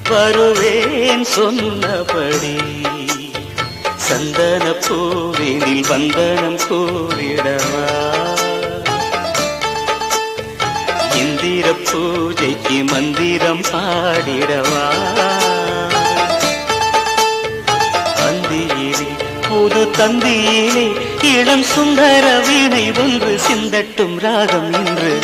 வருவேன் சொன்னபடி சந்தன பூவினில் வந்தனம் கூறிடவா இந்திர பூஜைக்கு மந்திரம் பாடிடவா அந்தியிலே புது தந்தியிலே இளம் சுந்தர வீணை ஒன்று சிந்தட்டும் ராகம் இன்று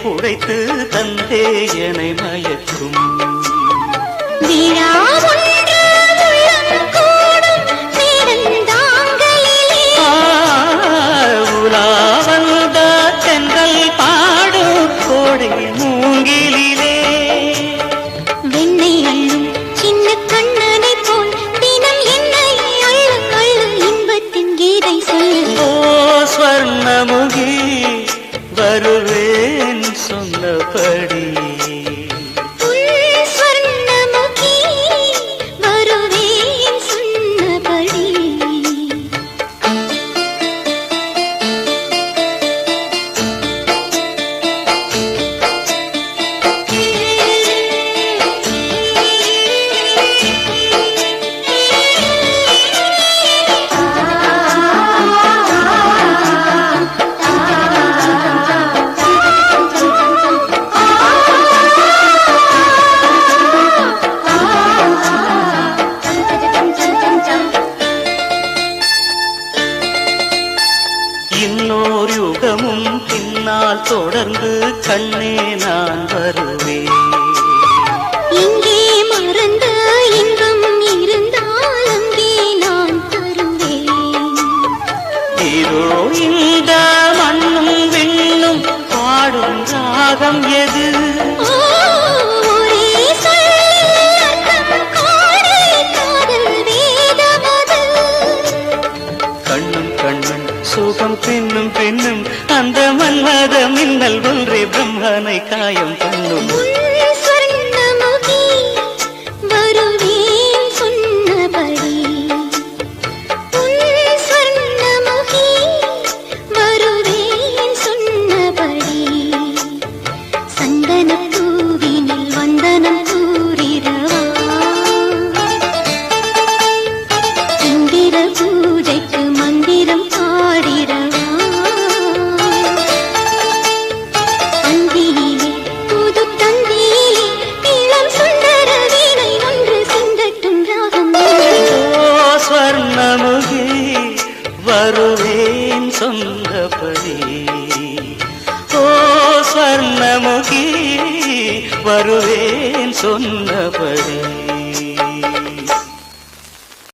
உடைத்து தந்தே என்னை மயக்கும் உலாவந்த தென்றல் பாடும் கோடை மூங்கிலே வெண்ணை அள்ளும் சின்ன கண்ணனை போல் தினம் என்னை அள்ளு அள்ளு இன்பத்தின் கீதை சொல்லு ஓ ஸ்வர்ணமுகி வருவேன் சொன்னபடி ஸ்வர்ணமுகி வருவேன் சொன்னபடி இன்னொரு யுகமும் பின்னால் தொடர்ந்து கண்ணே நான் வருவேன் இங்கே மறந்த இன்பம் இருந்தால் அங்கே நான் தருவேன் இதோ இந்த மண்ணும் விண்ணும் பாடும் ராகம் எது சுகம் பின்னும் பின்னும் அந்த மன்மத மின்னல் ஒன்றே பிரம்மனை காயம் பண்ணும் ஸ்வர்ணமுகி வருவேன் சொன்னபடி ஸ்வர்ணமுகி வருவேன் சொன்னபடி சந்தன பூவினில் வந்தனம் கூறிடவா இந்திர பூஜைக்கு மந்திரம் வருவேன் சொந்தபடி ஓ ஸ்வர்ணமுகி வருவேன் சொன்னபடி